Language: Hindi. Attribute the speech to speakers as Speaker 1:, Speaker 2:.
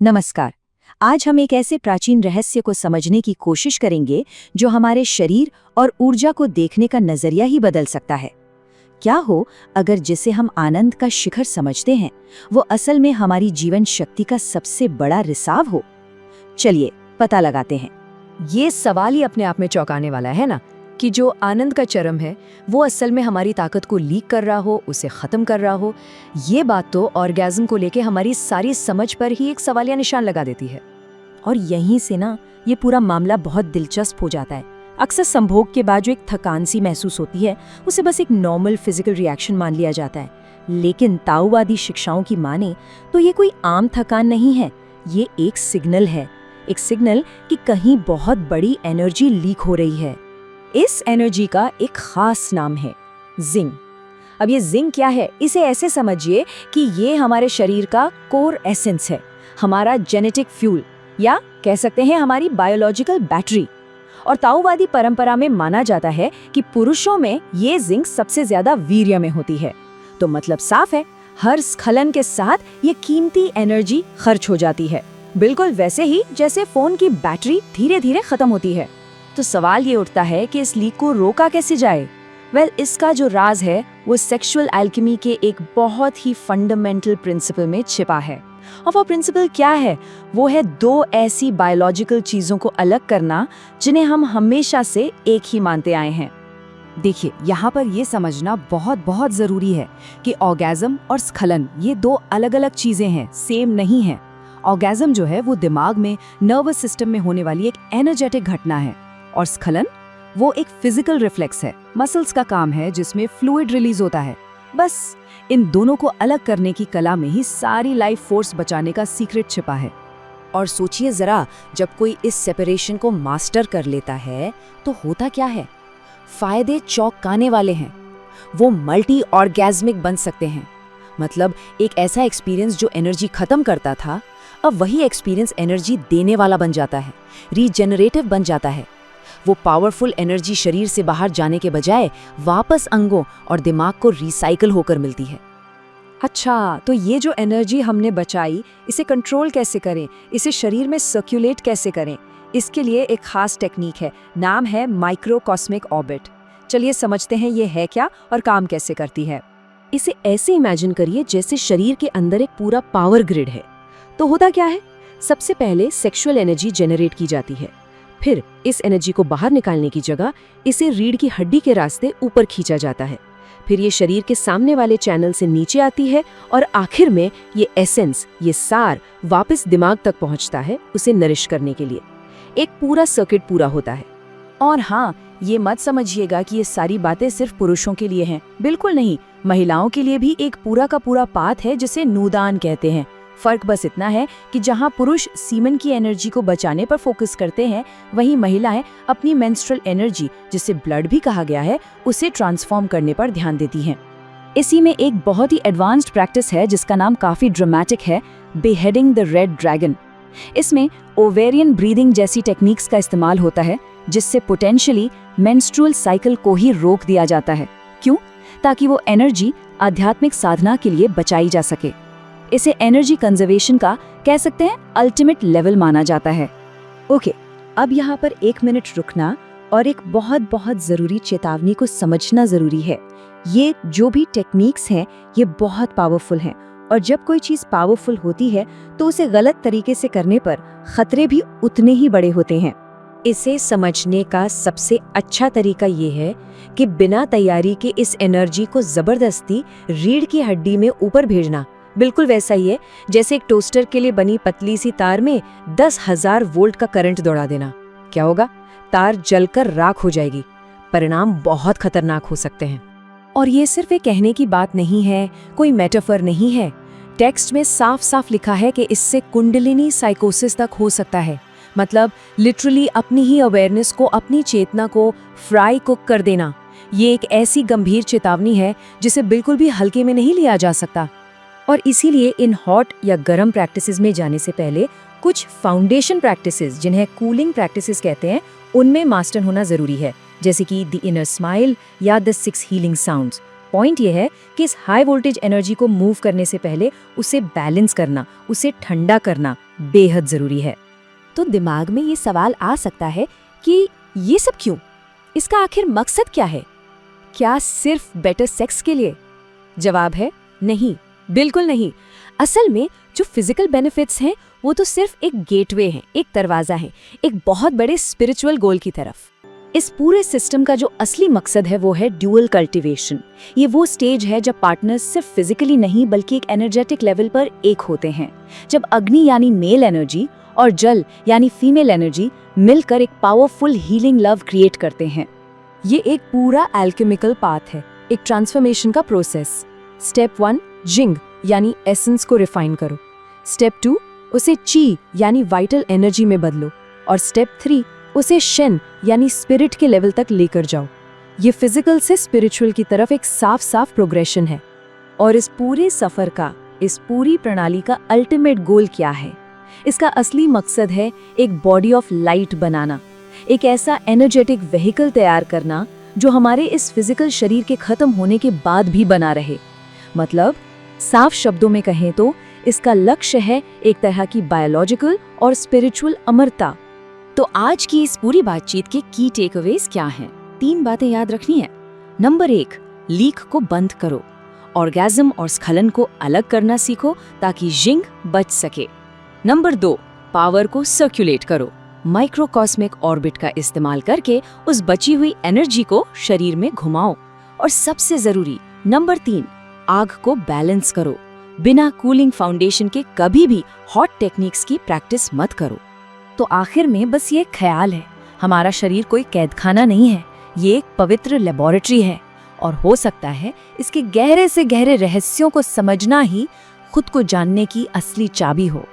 Speaker 1: नमस्कार। आज हम एक ऐसे प्राचीन रहस्य को समझने की कोशिश करेंगे जो हमारे शरीर और ऊर्जा को देखने का नजरिया ही बदल सकता है। क्या हो अगर जिसे हम आनंद का शिखर समझते हैं वो असल में हमारी जीवन शक्ति का सबसे बड़ा रिसाव हो? चलिए पता लगाते हैं।
Speaker 2: ये सवाल ही अपने आप में चौंकाने वाला है ना, कि जो आनंद का चरम है वो असल में हमारी ताकत को लीक कर रहा हो, उसे खत्म कर रहा हो। ये बात तो ऑर्गेज़म को लेके हमारी सारी समझ पर ही एक सवालिया निशान लगा देती है।
Speaker 1: और यहीं से ना ये पूरा मामला बहुत दिलचस्प हो जाता है। अक्सर संभोग के बाद जो एक थकान सी महसूस होती है उसे बस एक नॉर्मल फिजिकल रिएक्शन मान लिया जाता है, लेकिन ताओवादी शिक्षाओं की माने तो ये कोई आम थकान नहीं है। ये एक सिग्नल है, एक सिग्नल कि कहीं बहुत बड़ी एनर्जी लीक हो रही है। इस एनर्जी का एक खास नाम है जिंक। अब ये जिंक क्या है, इसे ऐसे समझिए कि ये हमारे शरीर का कोर एसेंस है, हमारा जेनेटिक फ्यूल, या कह सकते हैं हमारी बायोलॉजिकल बैटरी। और ताओवादी परंपरा में माना जाता है कि पुरुषों में ये जिंक सबसे ज्यादा वीर्य में होती है। तो मतलब साफ है, हर स्खलन के साथ ये कीमती एनर्जी खर्च हो जाती है, बिल्कुल वैसे ही जैसे फोन की बैटरी धीरे धीरे खत्म होती है। तो सवाल ये उठता है कि इस लीक को रोका कैसे जाए? इसका जो राज है वो सेक्सुअल एल्केमी के एक बहुत ही फंडामेंटल प्रिंसिपल में छिपा है। और वो प्रिंसिपल क्या है? वो है दो ऐसी बायोलॉजिकल चीजों को अलग करना जिन्हें हम हमेशा से एक ही मानते आए हैं।
Speaker 2: देखिए, यहाँ पर ये समझना बहुत बहुत जरूरी है कि ऑर्गेज़म और स्खलन ये दो अलग अलग चीजें हैं, सेम नहीं है। ऑर्गेज़म जो है वो दिमाग में, नर्वस सिस्टम में होने वाली एक एनर्जेटिक घटना है, और स्खलन वो एक फिजिकल रिफ्लेक्स है, मसल्स का काम है जिसमें फ्लूइड रिलीज होता है। बस इन दोनों को अलग करने की कला में ही सारी लाइफ फोर्स बचाने का सीक्रेट छिपा है।
Speaker 1: और सोचिए जरा, जब कोई इस सेपरेशन को मास्टर कर लेता है तो होता क्या है? फायदे चौंकाने वाले हैं। वो मल्टी ऑर्गेज़मिक बन सकते हैं। मतलब एक ऐसा एक्सपीरियंस जो एनर्जी खत्म करता था, अब वही एक्सपीरियंस एनर्जी देने वाला बन जाता है, रीजेनरेटिव बन जाता है। वो पावरफुल एनर्जी शरीर से बाहर जाने के बजाय वापस अंगों और दिमाग को रिसाइकल होकर मिलती है।
Speaker 2: अच्छा, तो ये जो एनर्जी हमने बचाई, इसे कंट्रोल कैसे करें, इसे शरीर में सर्कुलेट कैसे करें? इसके लिए एक खास टेक्निक है, नाम है माइक्रोकॉस्मिक ऑर्बिट। चलिए समझते हैं ये है क्या और काम कैसे करती है।
Speaker 1: इसे ऐसे इमेजिन करिए जैसे शरीर के अंदर एक पूरा पावर ग्रिड है। तो होता क्या है, सबसे पहले सेक्सुअल एनर्जी जनरेट की जाती है, फिर इस एनर्जी को बाहर निकालने की जगह इसे रीढ़ की हड्डी के रास्ते ऊपर खींचा जाता है, फिर ये शरीर के सामने वाले चैनल से नीचे आती है, और आखिर में ये एसेंस, ये सार वापस दिमाग तक पहुंचता है उसे नरिश करने के लिए। एक पूरा सर्किट पूरा होता है। और हाँ, ये मत समझिएगा कि ये सारी बातें सिर्फ पुरुषों के लिए हैं, बिल्कुल नहीं। महिलाओं के लिए भी एक पूरा का पूरा पाथ है जिसे नूदान कहते हैं। फर्क बस इतना है कि जहां पुरुष सीमन की एनर्जी को बचाने पर फोकस करते हैं, वहीं महिलाएं अपनी मेंस्ट्रुअल एनर्जी, जिसे ब्लड भी कहा गया है, उसे ट्रांसफॉर्म करने पर ध्यान देती हैं। इसी में एक बहुत ही एडवांस्ड प्रैक्टिस है जिसका नाम काफी ड्रामेटिक है, बेहेडिंग द रेड ड्रैगन। इसमें ओवेरियन ब्रीदिंग जैसी टेक्निक्स का इस्तेमाल होता है, जिससे पोटेंशियली मेंस्ट्रुअल साइकिल को ही रोक दिया जाता है। क्यों? ताकि वो एनर्जी आध्यात्मिक साधना के लिए बचाई जा सके। इसे एनर्जी कंजर्वेशन का, कह सकते हैं, अल्टीमेट लेवल माना जाता है। ओके, अब यहाँ पर 1 मिनट रुकना और एक बहुत बहुत जरूरी चेतावनी को समझना जरूरी है। ये जो भी टेक्निक्स हैं ये बहुत पावरफुल हैं, और जब कोई चीज पावरफुल होती है तो उसे गलत तरीके से करने पर खतरे भी उतने ही बड़े होते हैं। इसे समझने का सबसे अच्छा तरीका ये है कि बिना तैयारी के इस एनर्जी को जबरदस्ती रीढ़ की हड्डी में ऊपर भेजना बिल्कुल वैसा ही है जैसे एक टोस्टर के लिए बनी पतली सी तार में 10,000 वोल्ट का करंट दौड़ा देना। क्या होगा? तार जलकर राख हो जाएगी। परिणाम बहुत खतरनाक हो सकते हैं। और ये सिर्फ एक कहने की बात नहीं है, कोई मेटाफर नहीं है। टेक्स्ट में साफ साफ लिखा है कि इससे कुंडलिनी साइकोसिस तक हो सकता है। मतलब लिटरली अपनी ही अवेयरनेस को, अपनी चेतना को फ्राई कुक कर देना। ये एक ऐसी गंभीर चेतावनी है जिसे बिल्कुल भी हल्के में नहीं लिया जा सकता। और इसीलिए इन हॉट या गर्म प्रैक्टिसेस में जाने से पहले कुछ फाउंडेशन प्रैक्टिसेस, जिन्हें कूलिंग प्रैक्टिसेस कहते हैं, उनमें मास्टर होना जरूरी है, जैसे कि द इनर स्माइल या द 6 हीलिंग साउंड्स। पॉइंट ये है कि इस हाई वोल्टेज एनर्जी को मूव करने से पहले उसे बैलेंस करना, उसे ठंडा करना,
Speaker 2: बेहद जरूरी है।
Speaker 1: तो दिमाग में ये सवाल आ सकता है कि ये सब क्यों? इसका आखिर मकसद क्या है? क्या सिर्फ बेटर सेक्स के लिए? जवाब है नहीं, बिल्कुल नहीं। असल में जो फिजिकल बेनिफिट्स हैं वो तो सिर्फ एक गेटवे है, एक दरवाजा है, एक बहुत बड़े स्पिरिचुअल गोल की तरफ। इस पूरे सिस्टम का जो असली मकसद है वो है ड्यूअल कल्टीवेशन। ये वो स्टेज है जब पार्टनर्स सिर्फ फिजिकली नहीं बल्कि एक एनर्जेटिक लेवल पर एक होते हैं, जब अग्नि यानी मेल एनर्जी और जल यानी फीमेल एनर्जी मिलकर एक पावरफुल हीलिंग लव क्रिएट करते हैं। ये एक पूरा एल्केमिकल पाथ है, एक ट्रांसफॉर्मेशन का प्रोसेस। स्टेप 1 जिंग यानी एसेंस को रिफाइन करो। स्टेप 2 उसे ची यानी वाइटल एनर्जी में बदलो। और स्टेप 3 उसे शन यानी स्पिरिट के लेवल तक लेकर जाओ। ये फिजिकल से स्पिरिचुअल की तरफ एक साफ साफ प्रोग्रेशन है। और इस पूरे सफर का, इस पूरी प्रणाली का अल्टीमेट गोल क्या है? इसका असली मकसद है एक बॉडी ऑफ लाइट बनाना, एक ऐसा एनर्जेटिक व्हीकल तैयार करना जो हमारे इस फिजिकल शरीर के खत्म होने के बाद भी बना रहे। मतलब साफ शब्दों में कहें तो इसका लक्ष्य है एक तरह की बायोलॉजिकल और स्पिरिचुअल अमरता। तो आज की इस पूरी बातचीत के की टेकअवेज क्या हैं? 3 बातें याद रखनी है। नंबर 1, लीक को बंद करो। ऑर्गेज्म और स्खलन को अलग करना सीखो ताकि जिंग बच सके। नंबर 2, पावर को सर्कुलेट करो। माइक्रोकॉस्मिक ऑर्बिट का इस्तेमाल करके उस बची हुई एनर्जी को शरीर में घुमाओ। और सबसे जरूरी नंबर 3, आग को बैलेंस करो। बिना कूलिंग फाउंडेशन के कभी भी हॉट टेक्निक्स की प्रैक्टिस मत करो।
Speaker 2: तो आखिर में बस ये ख्याल है, हमारा शरीर कोई कैदखाना नहीं है, ये एक पवित्र लेबोरेटरी है। और हो सकता है इसके गहरे से गहरे रहस्यों को समझना ही खुद को जानने की असली चाबी हो।